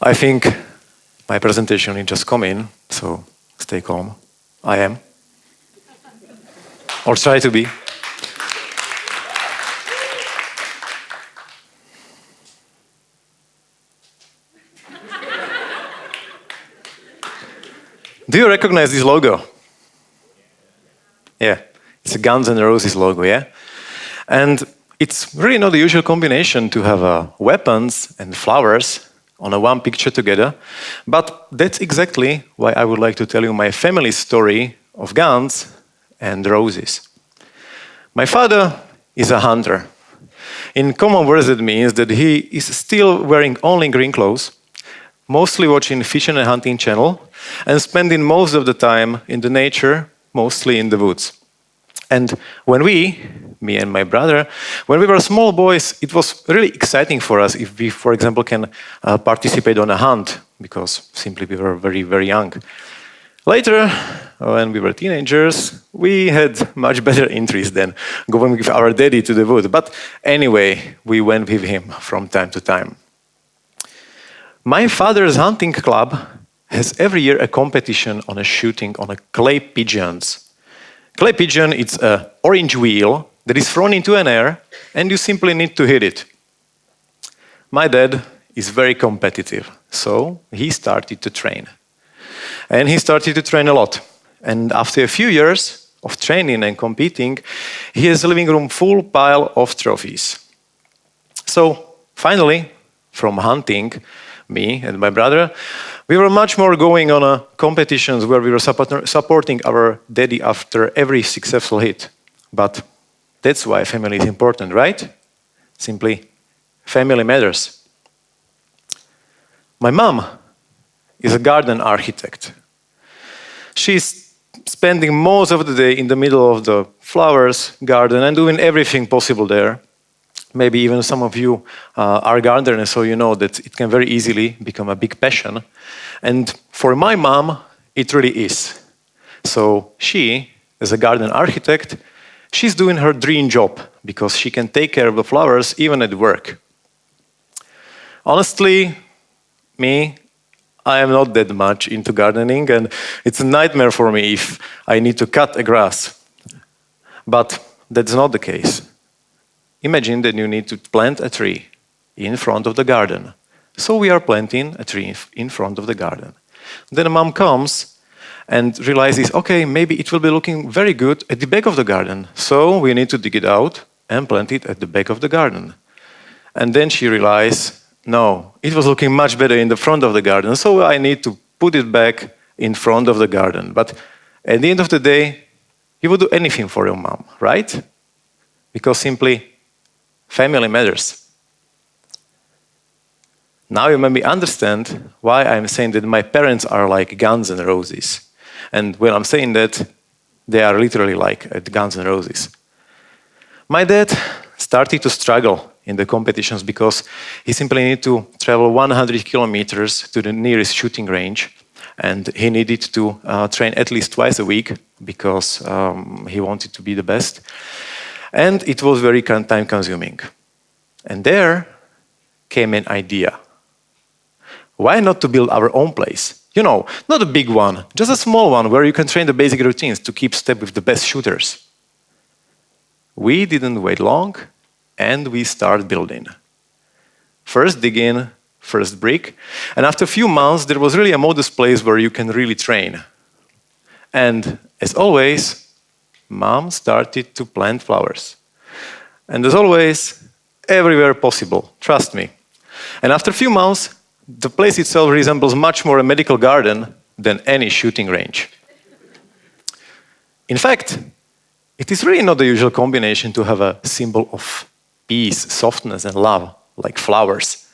I think my presentation will just come in, so stay calm. I am. Or try to be. Do you recognize this logo? Yeah, it's a Guns N' Roses logo, yeah? And it's really not the usual combination to have weapons and flowers on a one picture together, but that's exactly why I would like to tell you my family story of guns and roses. My father is a hunter. In common words, it means that he is still wearing only green clothes, mostly watching fishing and hunting channel, and spending most of the time in the nature, mostly in the woods. And when me and my brother, when we were small boys, it was really exciting for us if we, for example, can participate on a hunt, because simply we were very, very young. Later, when we were teenagers, we had much better interest than going with our daddy to the wood. But anyway, we went with him from time to time. My father's hunting club has every year a competition on a shooting on a clay pigeons. Clay pigeon, it's an orange wheel that is thrown into an air, and you simply need to hit it. My dad is very competitive, so he started to train. And he started to train a lot. And after a few years of training and competing, he has a living room full pile of trophies. So finally, from hunting, me and my brother, we were much more going on competitions where we were supporting our daddy after every successful hit. But that's why family is important, right? Simply, family matters. My mom is a garden architect. She's spending most of the day in the middle of the flowers garden and doing everything possible there. Maybe even some of you are gardeners, so you know that it can very easily become a big passion. And for my mom, it really is. So she, as a garden architect, she's doing her dream job because she can take care of the flowers even at work. Honestly, I am not that much into gardening, and it's a nightmare for me if I need to cut a grass. But that's not the case. Imagine that you need to plant a tree in front of the garden. So we are planting a tree in front of the garden. Then a mom comes and realizes, okay, maybe it will be looking very good at the back of the garden. So we need to dig it out and plant it at the back of the garden. And then she realized, no, it was looking much better in the front of the garden. So I need to put it back in front of the garden. But at the end of the day, you would do anything for your mom, right? Because simply, family matters. Now you maybe understand why I'm saying that my parents are like Guns N' Roses. And when I'm saying that, they are literally like Guns N' Roses. My dad started to struggle in the competitions because he simply needed to travel 100 kilometers to the nearest shooting range. And he needed to train at least twice a week because he wanted to be the best. And it was very time-consuming. And there came an idea. Why not to build our own place? You know, not a big one, just a small one where you can train the basic routines to keep step with the best shooters. We didn't wait long, and we started building. First digging, first brick, and after a few months, there was really a modest place where you can really train. And as always, Mom started to plant flowers. And as always, everywhere possible, trust me. And after a few months, the place itself resembles much more a medical garden than any shooting range. In fact, it is really not the usual combination to have a symbol of peace, softness, and love, like flowers.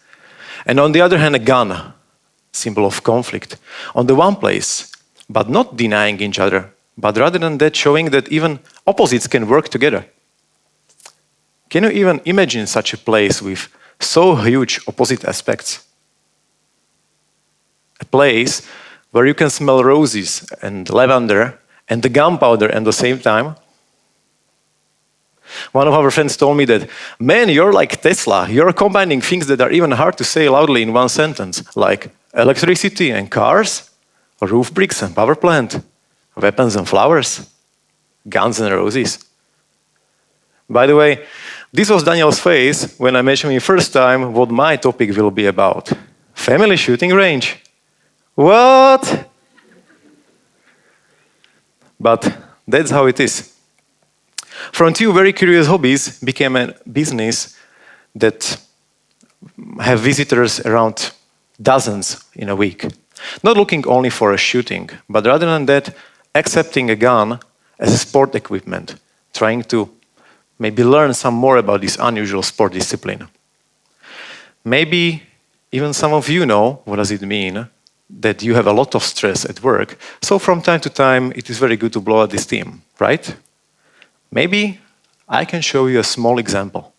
And on the other hand, a gun, symbol of conflict, on the one place, but not denying each other, but rather than that, showing that even opposites can work together. Can you even imagine such a place with so huge opposite aspects? A place where you can smell roses and lavender and the gunpowder at the same time? One of our friends told me that, man, you're like Tesla. You're combining things that are even hard to say loudly in one sentence, like Electricity and cars, roof bricks and power plant, weapons and flowers, Guns N' Roses. By the way, this was Daniel's face when I mentioned him first time what my topic will be about. Family shooting range. What? But that's how it is. From two very curious hobbies became a business that have visitors around dozens in a week. Not looking only for a shooting, but rather than that, accepting a gun as a sport equipment, trying to maybe learn some more about this unusual sport discipline. Maybe even some of you know what does it mean that you have a lot of stress at work. So from time to time, it is very good to blow out this steam, right? Maybe I can show you a small example.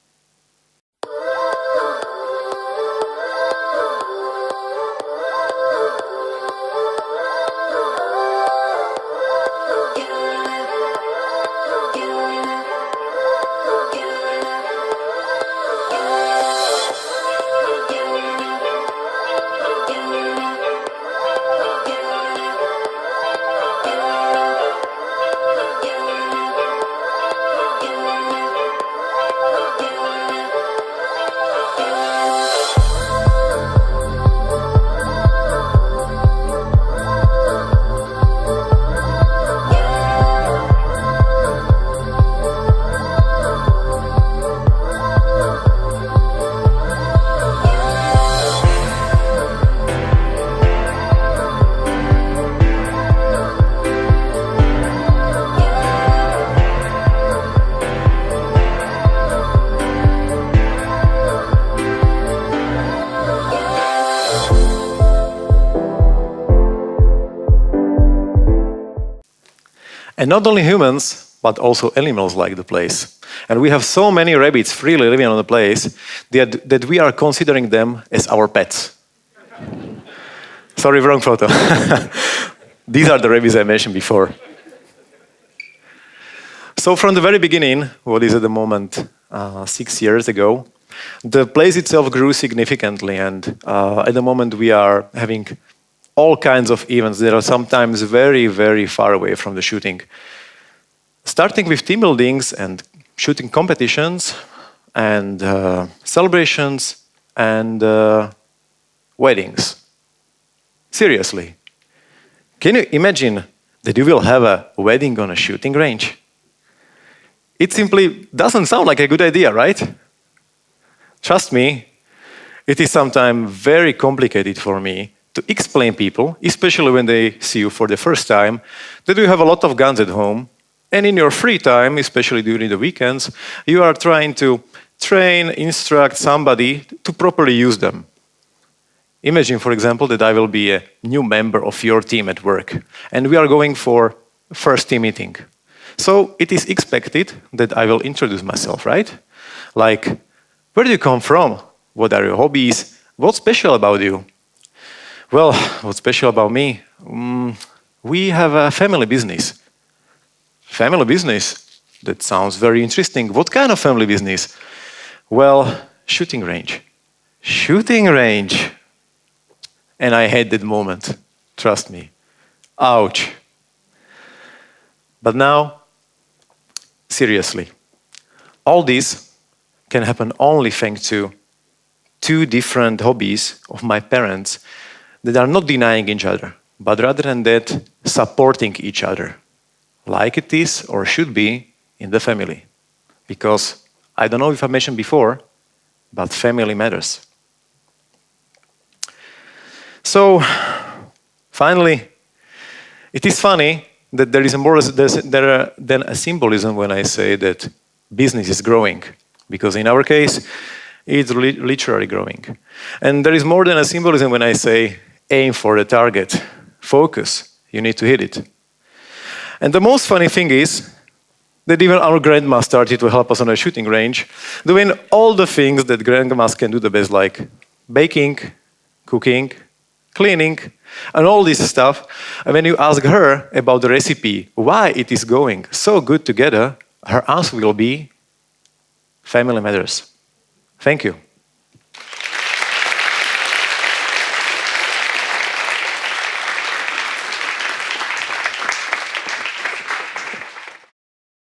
And not only humans, but also animals like the place. And we have so many rabbits freely living on the place that we are considering them as our pets. Sorry, wrong photo. These are the rabbits I mentioned before. So from the very beginning, what is at the moment 6 years ago, the place itself grew significantly, and at the moment we are having all kinds of events that are sometimes very, very far away from the shooting. Starting with team buildings and shooting competitions and celebrations and weddings. Seriously. Can you imagine that you will have a wedding on a shooting range? It simply doesn't sound like a good idea, right? Trust me, it is sometimes very complicated for me to explain people, especially when they see you for the first time, that you have a lot of guns at home, and in your free time, especially during the weekends, you are trying to train, instruct somebody to properly use them. Imagine, for example, that I will be a new member of your team at work, and we are going for first team meeting. So it is expected that I will introduce myself, right? Like, where do you come from? What are your hobbies? What's special about you? Well, what's special about me? We have a family business. Family business? That sounds very interesting. What kind of family business? Well, shooting range. Shooting range. And I had that moment. Trust me. Ouch. But now, seriously, all this can happen only thanks to two different hobbies of my parents that are not denying each other, but rather than that, supporting each other, like it is or should be in the family. Because I don't know if I mentioned before, but family matters. So, finally, it is funny that there is more than a symbolism when I say that business is growing, because in our case, it's literally growing. And there is more than a symbolism when I say aim for the target, focus, you need to hit it. And the most funny thing is that even our grandma started to help us on a shooting range, doing all the things that grandmas can do the best, like baking, cooking, cleaning, and all this stuff. And when you ask her about the recipe, why it is going so good together, her answer will be, family matters. Thank you.